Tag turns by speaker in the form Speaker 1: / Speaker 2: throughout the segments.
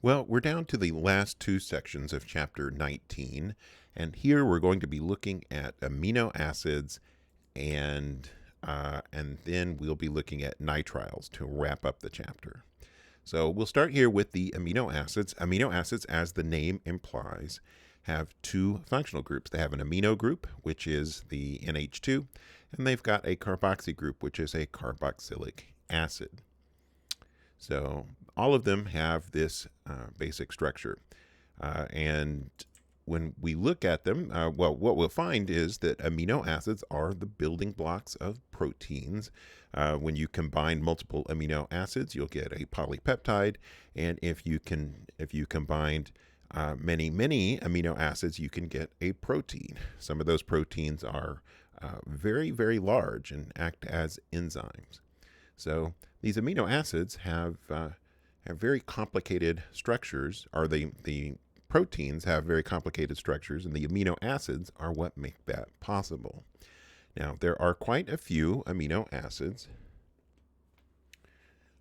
Speaker 1: Well, we're down to the last two sections of chapter 19, and here we're going to be looking at amino acids and then we'll be looking at nitriles to wrap up the chapter. So we'll start here with the amino acids. Amino acids, as the name implies, have two functional groups. They have an amino group, which is the NH2, and they've got a carboxy group, which is a carboxylic acid. So all of them have this basic structure. And when we look at them, well, what we'll find is that amino acids are the building blocks of proteins. When you combine multiple amino acids, you'll get a polypeptide. And if you combined many amino acids, you can get a protein. Some of those proteins are very, very large and act as enzymes. So these amino acids have very complicated structures, or the proteins have very complicated structures, and the amino acids are what make that possible. Now, there are quite a few amino acids.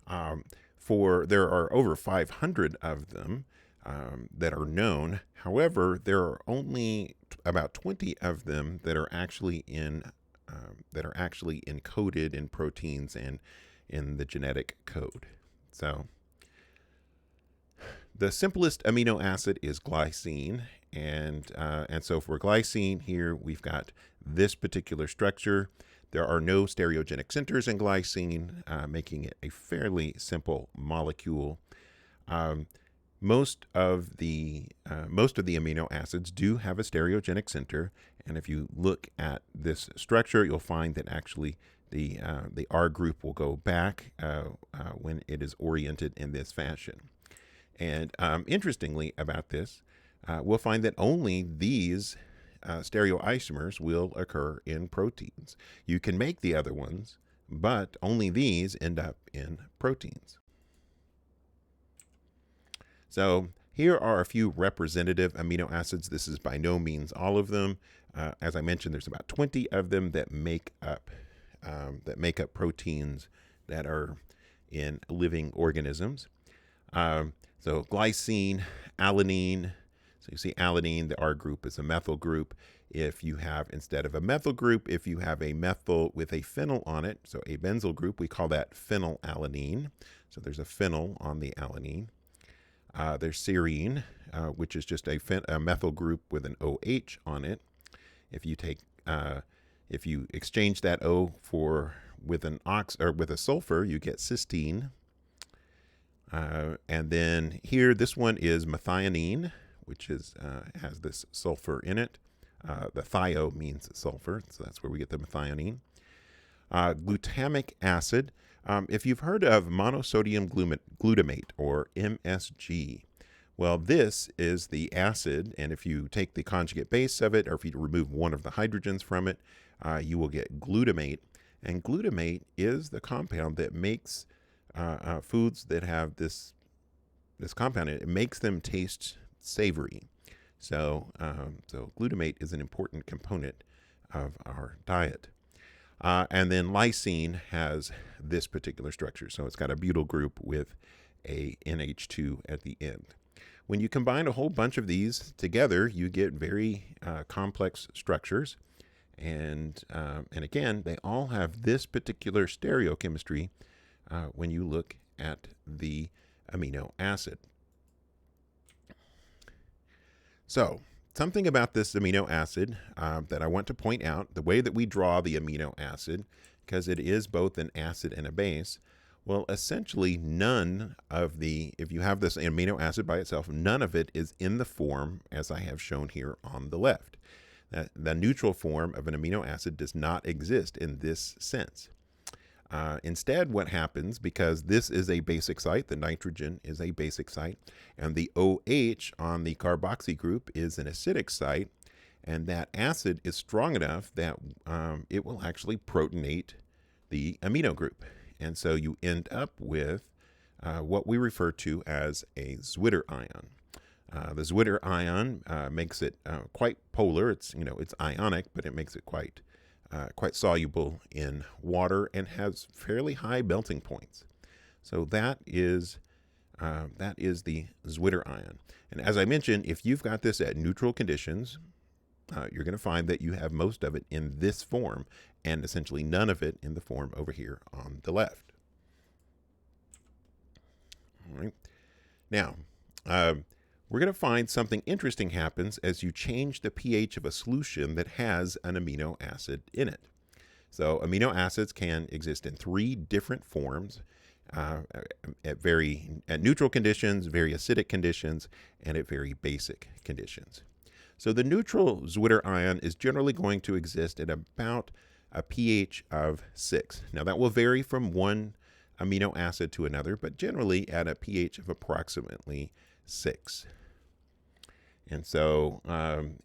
Speaker 1: There are over 500 of them that are known. However, there are only about 20 of them that are actually encoded in proteins and in the genetic code. So the simplest amino acid is glycine, and so for glycine here we've got this particular structure. There are no stereogenic centers in glycine, making it a fairly simple molecule. Most of the amino acids do have a stereogenic center, and if you look at this structure, you'll find that actually the R group will go back when it is oriented in this fashion. And interestingly about this, we'll find that only these stereoisomers will occur in proteins. You can make the other ones, but only these end up in proteins. So here are a few representative amino acids. This is by no means all of them. As I mentioned, there's about 20 of them that make up proteins that are in living organisms. So glycine, alanine. So you see alanine, the R group is a methyl group. If you have, instead of a methyl group, if you have a methyl with a phenyl on it, so a benzyl group, we call that phenylalanine. So there's a phenyl on the alanine. There's serine, which is just a methyl group with an OH on it. If you exchange that O with a sulfur, you get cysteine. And then here, this one is methionine, which has this sulfur in it. The thio means sulfur, so that's where we get the methionine. Glutamic acid. If you've heard of monosodium glutamate, or MSG, well, this is the acid, and if you take the conjugate base of it, or if you remove one of the hydrogens from it, you will get glutamate. And glutamate is the compound that makes foods that have this compound in it. It makes them taste savory. So glutamate is an important component of our diet. And then lysine has this particular structure. So it's got a butyl group with a NH2 at the end. When you combine a whole bunch of these together, you get very complex structures. And again, they all have this particular stereochemistry when you look at the amino acid. So something about this amino acid that I want to point out, the way that we draw the amino acid, because it is both an acid and a base, well, essentially if you have this amino acid by itself, none of it is in the form as I have shown here on the left. The neutral form of an amino acid does not exist in this sense. Instead, what happens, because this is a basic site, the nitrogen is a basic site, and the OH on the carboxy group is an acidic site, and that acid is strong enough that it will actually protonate the amino group. And so you end up with what we refer to as a zwitterion. The zwitterion makes it quite polar. It's ionic, but it makes it quite soluble in water and has fairly high melting points. So that is that is the zwitterion. And as I mentioned, if you've got this at neutral conditions, you're going to find that you have most of it in this form and essentially none of it in the form over here on the left. All right. Now, we're going to find something interesting happens as you change the pH of a solution that has an amino acid in it. So amino acids can exist in 3 different forms at neutral conditions, very acidic conditions, and at very basic conditions. So the neutral zwitterion is generally going to exist at about a pH of 6. Now that will vary from one amino acid to another, but generally at a pH of approximately 6. And so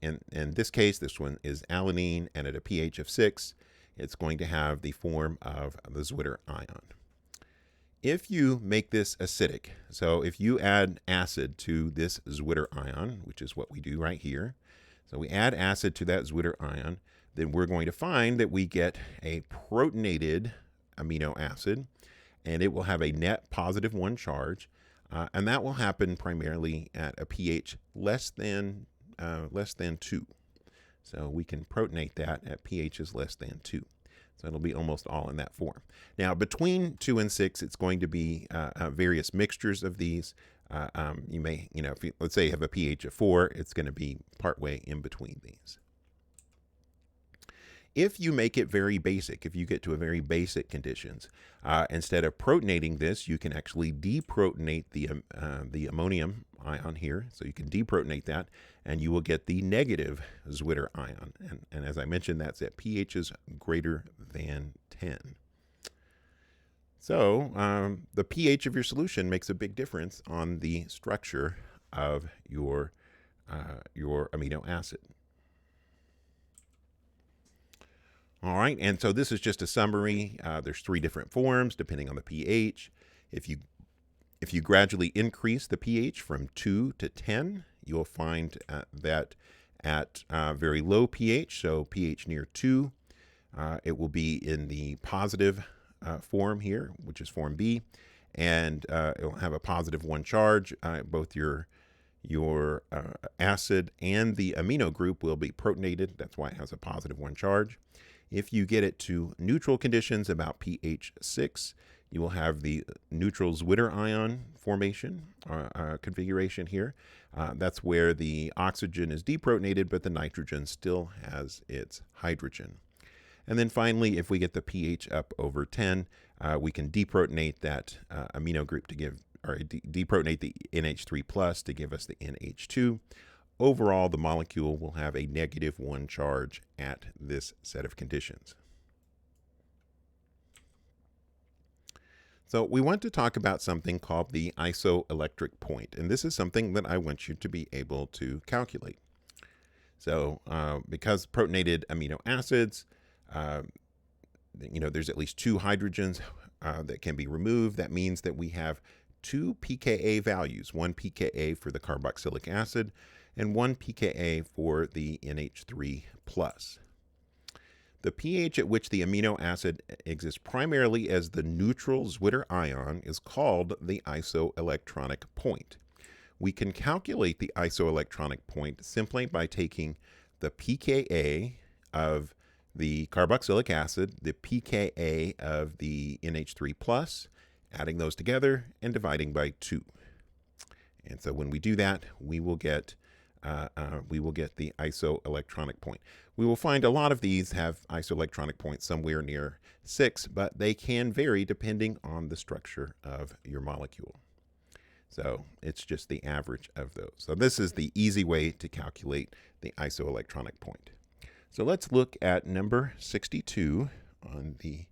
Speaker 1: in this case, this one is alanine, and at a pH of 6, it's going to have the form of the zwitterion. If you make this acidic, so if you add acid to this zwitterion, which is what we do right here, so we add acid to that zwitterion, then we're going to find that we get a protonated amino acid, and it will have a net +1 charge, and that will happen primarily at a pH less than 2. So we can protonate that at pHs less than 2. So it'll be almost all in that form. Now, between 2 and 6, it's going to be various mixtures of these. You may, if you, let's say you have a pH of 4, it's going to be partway in between these. If you make it very basic, if you get to a very basic conditions, instead of protonating this, you can actually deprotonate the ammonium ion here. So you can deprotonate that, and you will get the negative zwitterion. And as I mentioned, that's at pHs greater than 10. So the pH of your solution makes a big difference on the structure of your amino acid. All right, and so this is just a summary. There's 3 different forms depending on the pH. If you gradually increase the pH from 2 to 10, you'll find that at very low pH, so pH near 2, it will be in the positive form here, which is form B, and it will have a +1 charge. Both your acid and the amino group will be protonated. That's why it has a +1 charge. If you get it to neutral conditions, about pH 6, you will have the neutral zwitterion formation configuration here. That's where the oxygen is deprotonated, but the nitrogen still has its hydrogen. And then finally, if we get the pH up over 10, we can deprotonate that amino group to give, or deprotonate the NH3+ to give us the NH2. Overall, the molecule will have a -1 charge at this set of conditions. So we want to talk about something called the isoelectric point, and this is something that I want you to be able to calculate. So because protonated amino acids, there's at least 2 hydrogens that can be removed. That means that we have 2 pKa values, 1 pKa for the carboxylic acid and 1 pKa for the NH3+. The pH at which the amino acid exists primarily as the neutral zwitterion is called the isoelectronic point. We can calculate the isoelectronic point simply by taking the pKa of the carboxylic acid, the pKa of the NH3+, adding those together and dividing by 2. And so when we do that, we will get the isoelectronic point. We will find a lot of these have isoelectronic points somewhere near 6, but they can vary depending on the structure of your molecule. So it's just the average of those. So this is the easy way to calculate the isoelectronic point. So let's look at number 62 on the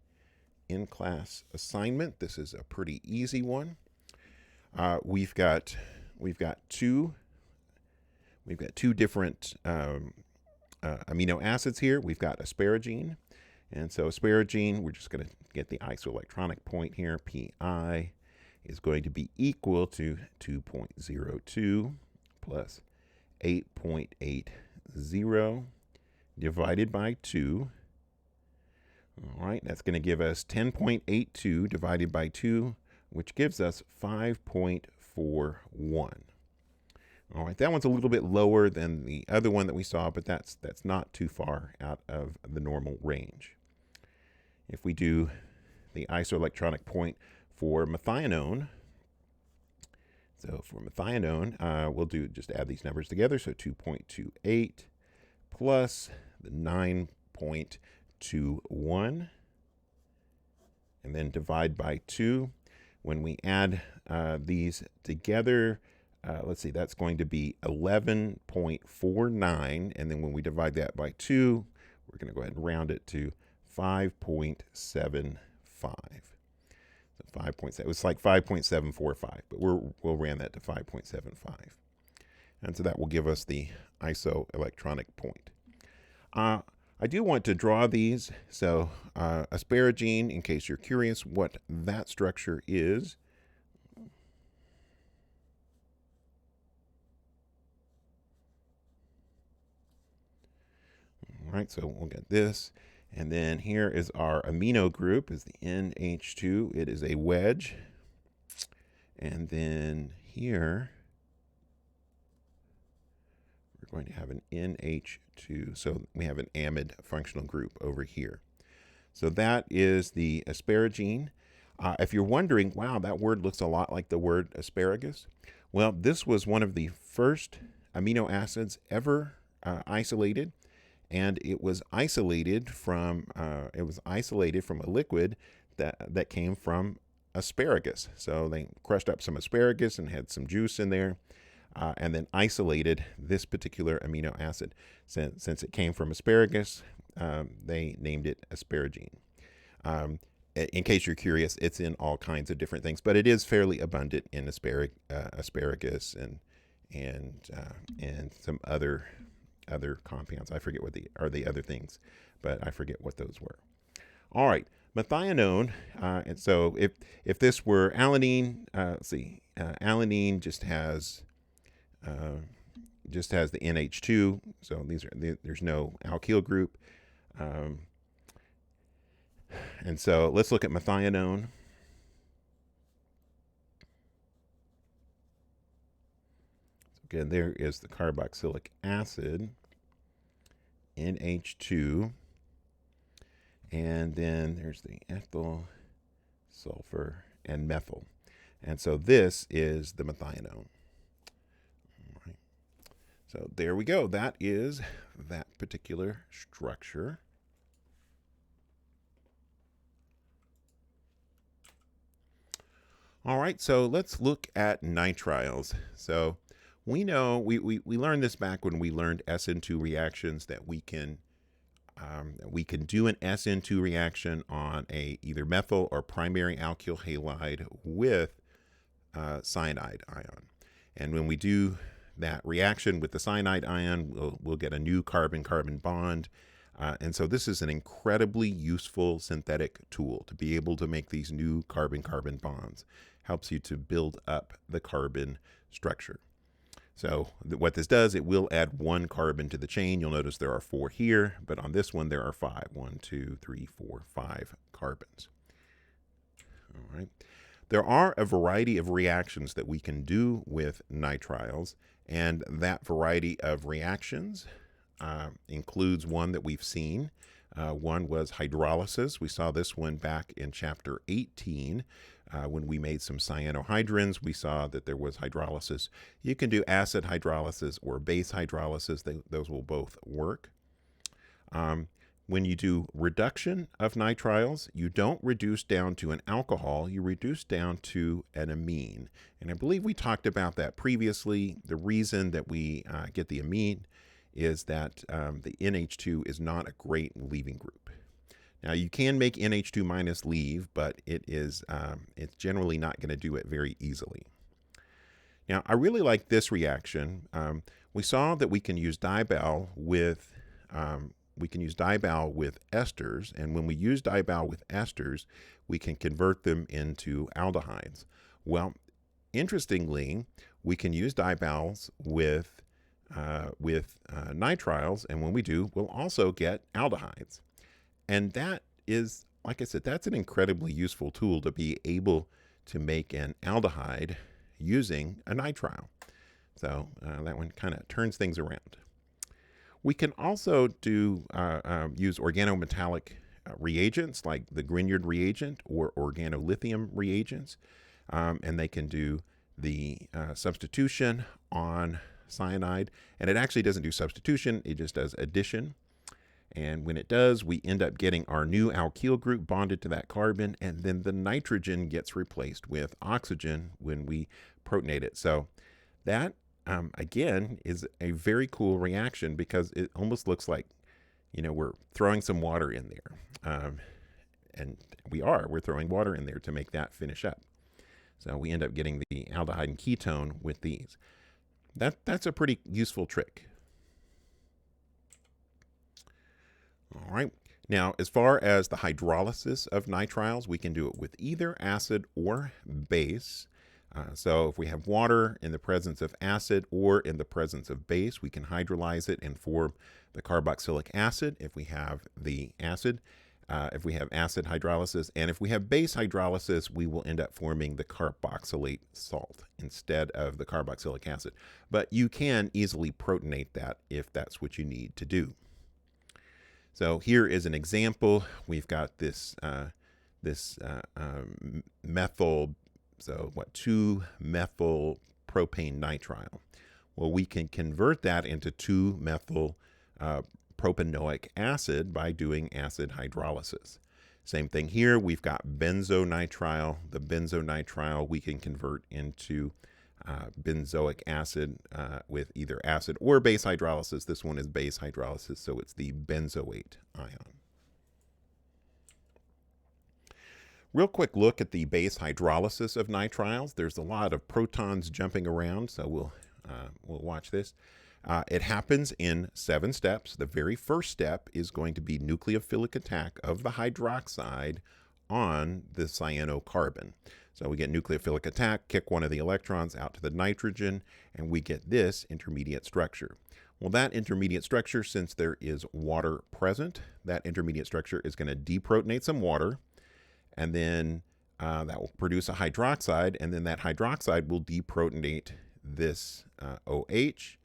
Speaker 1: in-class assignment. This is a pretty easy one. We've got two different amino acids here. We've got asparagine, and so asparagine, we're just going to get the isoelectronic point here. Pi is going to be equal to 2.02 plus 8.80 divided by 2. All right, that's going to give us 10.82 divided by 2, which gives us 5.5 0.41. All right, that one's a little bit lower than the other one that we saw, but that's not too far out of the normal range. If we do the isoelectronic point for methionine, so for methionine, we'll just add these numbers together. So 2.28 plus the 9.21, and then divide by 2. When we add these together, let's see, that's going to be 11.49. And then when we divide that by 2, we're going to go ahead and round it to 5.75. So 5.7, it's like 5.745, but we'll round that to 5.75. And so that will give us the isoelectronic point. I do want to draw these. So asparagine, in case you're curious what that structure is. All right, so we'll get this. And then here is our amino group, is the NH2. It is a wedge. And then here, we're going to have an NH2. So we have an amide functional group over here. So that is the asparagine. If you're wondering, wow, that word looks a lot like the word asparagus. Well, this was one of the first amino acids ever isolated. And it was isolated from a liquid that came from asparagus. So they crushed up some asparagus and had some juice in there, and then isolated this particular amino acid. Since it came from asparagus, they named it asparagine. In case you're curious, it's in all kinds of different things, but it is fairly abundant in asparagus and some other compounds. I forget what the other things, but I forget what those were. All right, methionine. And so if this were alanine, let's see, alanine just has the NH2. So there's no alkyl group. And so let's look at methionine. Again, there is the carboxylic acid, NH2, and then there's the ethyl, sulfur, and methyl. And so this is the methionine. All right. So there we go. That is that particular structure. All right, so let's look at nitriles. So we know, we learned this back when we learned SN2 reactions, that we can do an SN2 reaction on a either methyl or primary alkyl halide with cyanide ion. And when we do that reaction with the cyanide ion, we'll get a new carbon-carbon bond. And so this is an incredibly useful synthetic tool to be able to make these new carbon-carbon bonds. Helps you to build up the carbon structure. So what this does, it will add 1 carbon to the chain. You'll notice there are 4 here, but on this one there are 5. 1, 2, 3, 4, 5 carbons. All right. There are a variety of reactions that we can do with nitriles, and that variety of reactions includes one that we've seen. One was hydrolysis. We saw this one back in chapter 18. When we made some cyanohydrins, we saw that there was hydrolysis. You can do acid hydrolysis or base hydrolysis. Those will both work. When you do reduction of nitriles, you don't reduce down to an alcohol, you reduce down to an amine. And I believe we talked about that previously. The reason that we get the amine is that the NH2 is not a great leaving group. Now you can make NH2 minus leave, but it's generally not going to do it very easily. Now I really like this reaction. We saw that we can use dibal with esters, and when we use dibal with esters, we can convert them into aldehydes. Well, interestingly, we can use dibals with nitriles, and when we do, we'll also get aldehydes. And that is, like I said, that's an incredibly useful tool to be able to make an aldehyde using a nitrile. So that one kind of turns things around. We can also use organometallic reagents like the Grignard reagent or organolithium reagents, and they can do the substitution on cyanide. And it actually doesn't do substitution, it just does addition. And when it does, we end up getting our new alkyl group bonded to that carbon, and then the nitrogen gets replaced with oxygen when we protonate it. So that, again, is a very cool reaction because it almost looks like, we're throwing some water in there. And we're throwing water in there to make that finish up. So we end up getting the aldehyde and ketone with these. That's a pretty useful trick. All right. Now, as far as the hydrolysis of nitriles, we can do it with either acid or base. So if we have water in the presence of acid or in the presence of base, we can hydrolyze it and form the carboxylic acid if we have the acid. If we have acid hydrolysis, and if we have base hydrolysis, we will end up forming the carboxylate salt instead of the carboxylic acid. But you can easily protonate that if that's what you need to do. So here is an example. We've got this methyl, 2-methyl propane nitrile. Well, we can convert that into 2-methyl propanoic acid by doing acid hydrolysis. Same thing here. We've got benzonitrile. The benzonitrile we can convert into benzoic acid with either acid or base hydrolysis. This one is base hydrolysis, so it's the benzoate ion. Real quick look at the base hydrolysis of nitriles. There's a lot of protons jumping around, so we'll watch this. It happens in 7 steps. The very first step is going to be nucleophilic attack of the hydroxide on the cyanocarbon. So we get nucleophilic attack, kick one of the electrons out to the nitrogen, and we get this intermediate structure. Well, that intermediate structure, since there is water present, that intermediate structure is going to deprotonate some water, and then that will produce a hydroxide, and then that hydroxide will deprotonate this OH,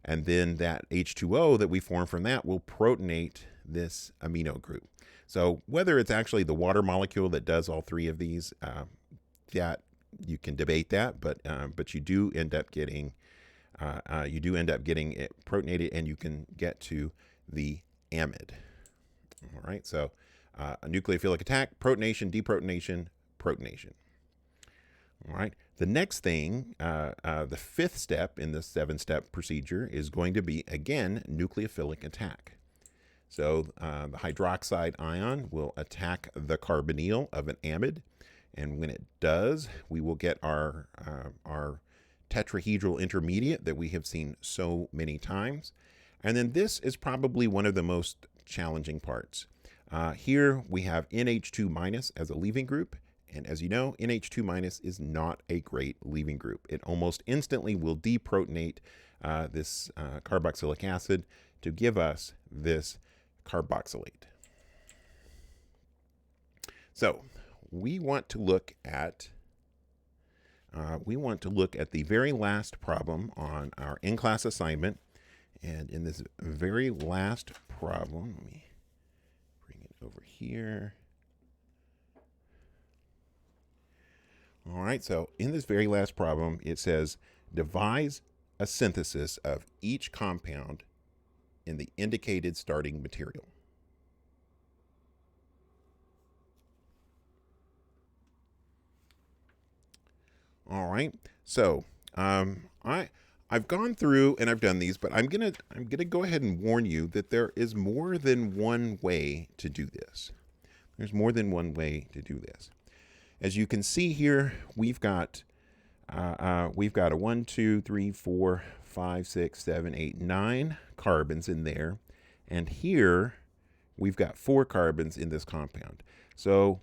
Speaker 1: and then that H2O that we form from that will protonate this amino group. So whether it's actually the water molecule that does all 3 of these, that you can debate that, but you do end up getting it protonated, and you can get to the amide. All right, so a nucleophilic attack, protonation, deprotonation, protonation. All right. The next thing, the 5th step in the 7-step procedure is going to be, again, nucleophilic attack. So the hydroxide ion will attack the carbonyl of an amide, and when it does, we will get our tetrahedral intermediate that we have seen so many times. And then this is probably one of the most challenging parts. Here we have NH2- as a leaving group. And as you know, NH2- is not a great leaving group. It almost instantly will deprotonate this carboxylic acid to give us this carboxylate. So we want to look at the very last problem on our in-class assignment. And in this very last problem, let me bring it over here. All right, so in this very last problem, it says devise a synthesis of each compound in the indicated starting material. All right, so I've gone through and I've done these, but I'm gonna go ahead and warn you that there is more than one way to do this. There's more than one way to do this. As you can see here, we've got a 1, 2, 3, 4, 5, 6, 7, 8, 9 carbons in there, and here we've got 4 carbons in this compound. So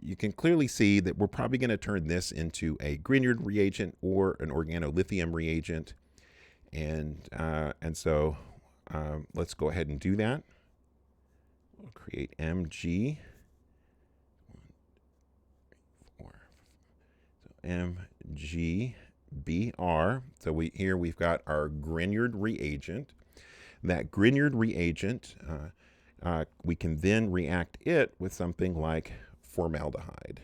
Speaker 1: you can clearly see that we're probably going to turn this into a Grignard reagent or an organolithium reagent, and so let's go ahead and do that. We'll create Mg. MgBr. So we've got our Grignard reagent. That Grignard reagent, we can then react it with something like formaldehyde.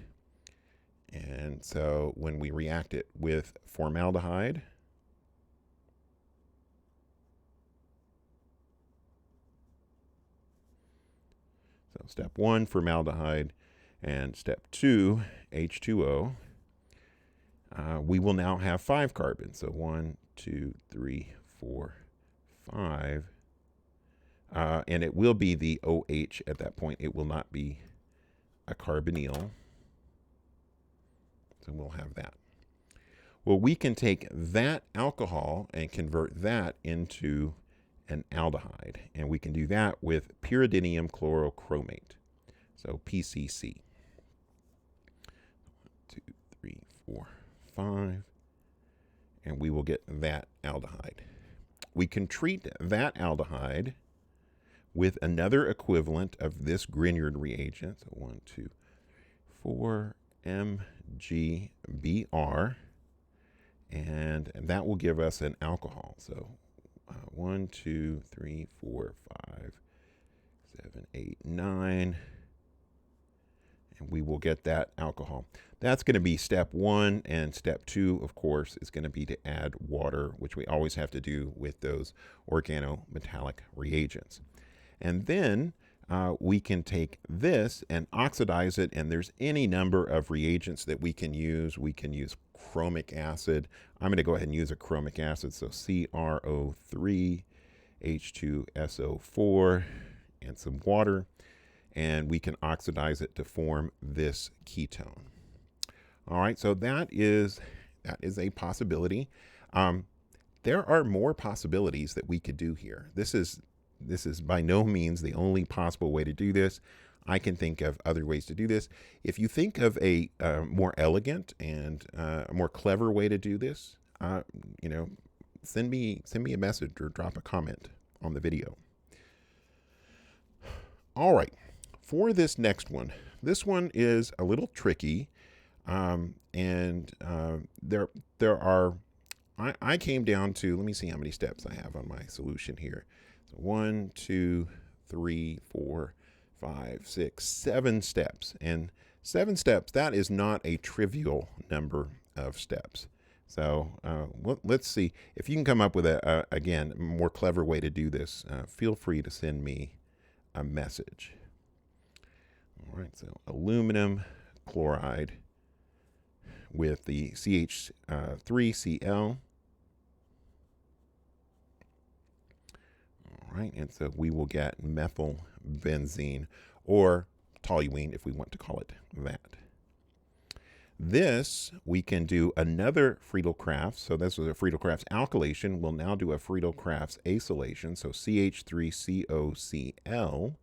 Speaker 1: And so when we react it with formaldehyde, so step 1, formaldehyde, and step 2, H2O, we will now have 5 carbons. So 1, 2, 3, 4, 5. And it will be the OH at that point. It will not be a carbonyl. So we'll have that. Well, we can take that alcohol and convert that into an aldehyde. And we can do that with pyridinium chlorochromate. So PCC. 1, 2, 3, 4, 5. And we will get that aldehyde. We can treat that aldehyde with another equivalent of this Grignard reagent. So 1, 2, 4, MgBr, and that will give us an alcohol. So 1, 2, 3, 4, 5, 7, 8, 9, and we will get that alcohol. That's going to be step 1, and step 2, of course, is going to be to add water, which we always have to do with those organometallic reagents. And then we can take this and oxidize it, and there's any number of reagents that we can use. We can use chromic acid. I'm going to go ahead and use a chromic acid, so CrO3, H2SO4, and some water, and we can oxidize it to form this ketone. All right, so that is a possibility. There are more possibilities that we could do here. This is by no means the only possible way to do this. I can think of other ways to do this. If you think of a more elegant and a more clever way to do this, send me a message or drop a comment on the video. All right, for this next one, this one is a little tricky, and there are. I came down to, let me see how many steps I have on my solution here. 1, 2, 3, 4, 5, 6, 7 steps. And 7 steps, that is not a trivial number of steps. So let's see. If you can come up with, again, a more clever way to do this, feel free to send me a message. All right, so aluminum chloride with the CH3Cl. Right, and so we will get methyl benzene, or toluene if we want to call it that. This, we can do another Friedel-Crafts. So this was a Friedel-Crafts alkylation. We'll now do a Friedel-Crafts acylation. So CH3COCl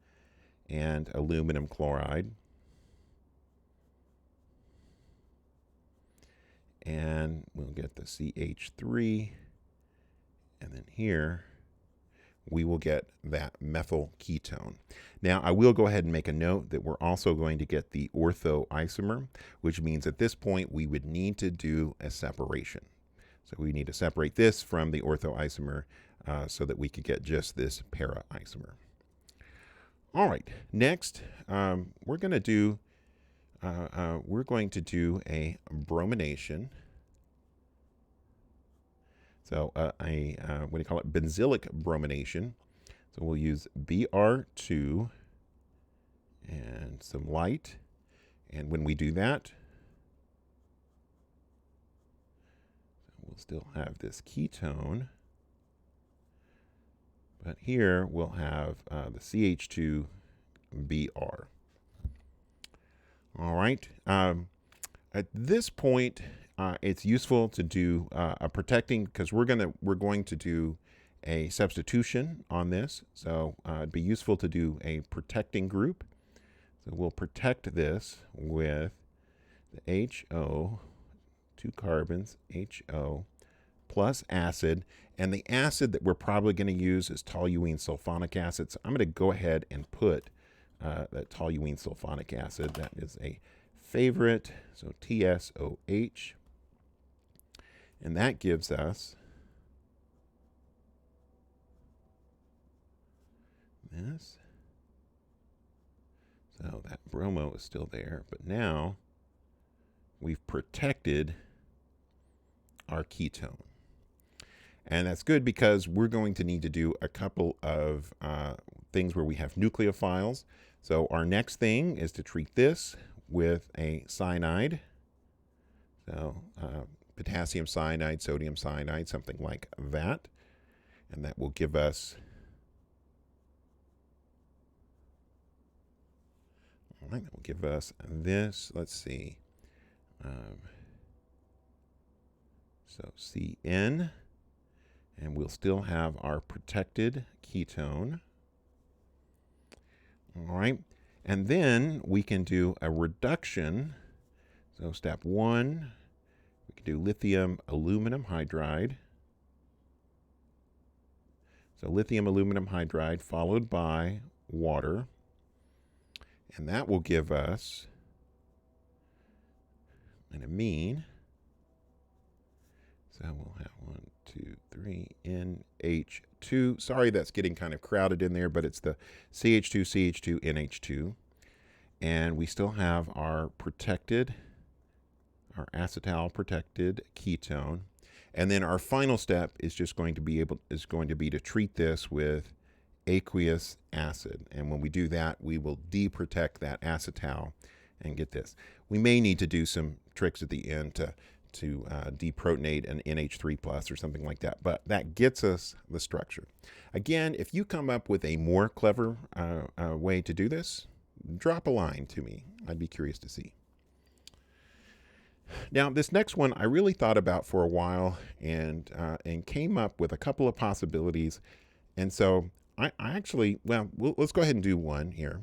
Speaker 1: and aluminum chloride. And we'll get the CH3, and then here we will get that methyl ketone. Now, I will go ahead and make a note that we're also going to get the ortho isomer, which means at this point we would need to do a separation. So we need to separate this from the ortho isomer so that we could get just this para isomer. All right, next we're going to do a bromination. So what do you call it? Benzylic bromination. So we'll use Br2 and some light. And when we do that, we'll still have this ketone. But here we'll have the CH2Br. All right. At this point, it's useful to do a protecting, because we're going to do a substitution on this. So it'd be useful to do a protecting group. So we'll protect this with the HO, 2 carbons, HO, plus acid. And the acid that we're probably going to use is toluene sulfonic acid. So I'm going to go ahead and put that toluene sulfonic acid. That is a favorite. So TSOH. And that gives us this. So that bromo is still there, but now we've protected our ketone. And that's good because we're going to need to do a couple of things where we have nucleophiles. So our next thing is to treat this with a cyanide. So potassium cyanide, sodium cyanide, something like that. And that will give us, all right, that will give us this. Let's see. So CN, and we'll still have our protected ketone. All right, and then we can do a reduction. So step 1, we can do lithium aluminum hydride. So lithium aluminum hydride followed by water. And that will give us an amine. So we'll have 1, 2, 3, NH2. Sorry, that's getting kind of crowded in there, but it's the CH2, CH2, NH2. And we still have our protected, our acetal protected ketone. And then our final step is just going to be to treat this with aqueous acid. And when we do that, we will deprotect that acetal and get this. We may need to do some tricks at the end to deprotonate an NH3 plus or something like that, but that gets us the structure. Again, if you come up with a more clever way to do this, drop a line to me. I'd be curious to see. Now, this next one I really thought about for a while and came up with a couple of possibilities. And so I actually, let's go ahead and do one here.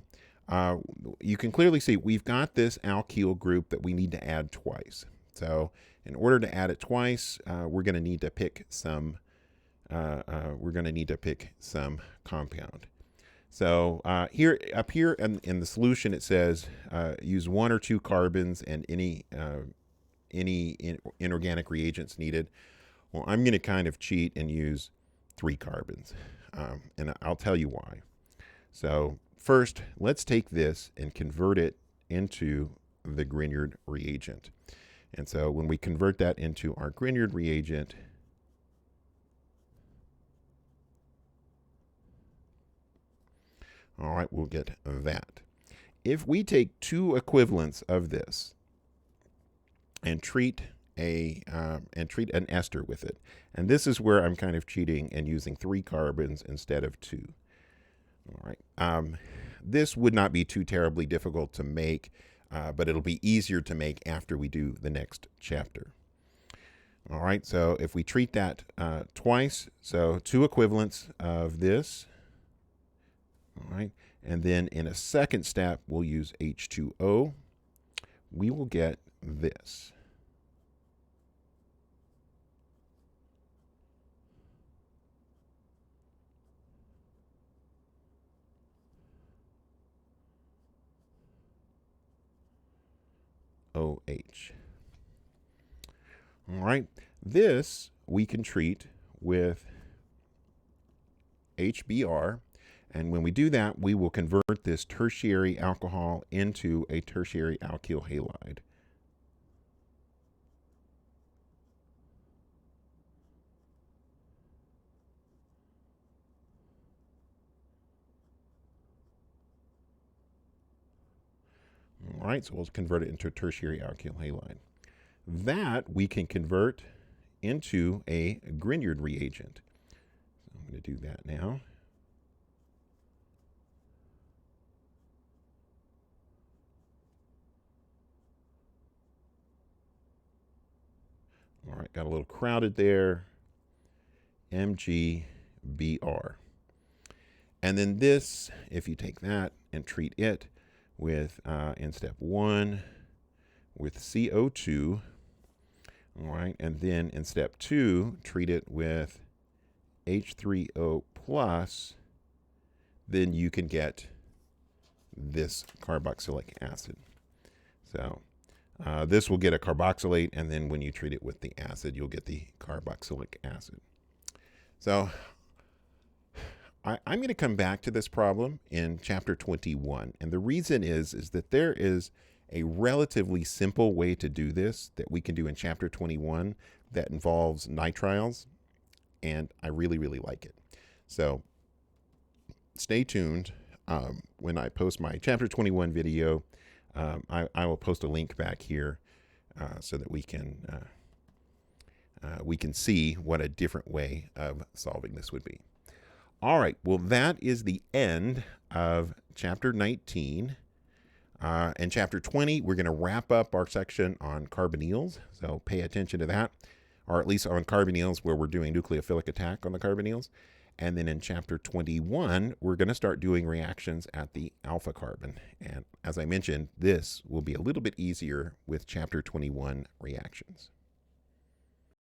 Speaker 1: You can clearly see we've got this alkyl group that we need to add twice. So in order to add it twice, we're going to need to pick some. Compound. So up here in the solution, it says use 1 or 2 carbons and any inorganic reagents needed. Well, I'm going to kind of cheat and use 3 carbons, and I'll tell you why. So first, let's take this and convert it into the Grignard reagent. And so when we convert that into our Grignard reagent, all right, we'll get that. If we take 2 equivalents of this and treat an ester with it, and this is where I'm kind of cheating and using 3 carbons instead of 2. All right, this would not be too terribly difficult to make, but it'll be easier to make after we do the next chapter. All right, so if we treat that twice, so 2 equivalents of this. All right, and then in a second step, we'll use H2O. We will get this. OH. All right, this we can treat with HBr. And when we do that, we will convert this tertiary alcohol into a tertiary alkyl halide. All right, so we'll convert it into a tertiary alkyl halide. That we can convert into a Grignard reagent. So I'm going to do that now. All right, got a little crowded there. MgBr. And then this, if you take that and treat it with, in step 1, with CO2, all right, and then in step 2, treat it with H3O plus, then you can get this carboxylic acid. So This will get a carboxylate, and then when you treat it with the acid, you'll get the carboxylic acid. So I'm going to come back to this problem in chapter 21. And the reason is that there is a relatively simple way to do this that we can do in chapter 21 that involves nitriles, and I really, really like it. So stay tuned. When I post my chapter 21 video, I will post a link back here so that we can see what a different way of solving this would be. All right, well, that is the end of chapter 19. And chapter 20, we're going to wrap up our section on carbonyls, so pay attention to that, or at least on carbonyls where we're doing nucleophilic attack on the carbonyls. And then in chapter 21, we're going to start doing reactions at the alpha carbon. And as I mentioned, this will be a little bit easier with chapter 21 reactions.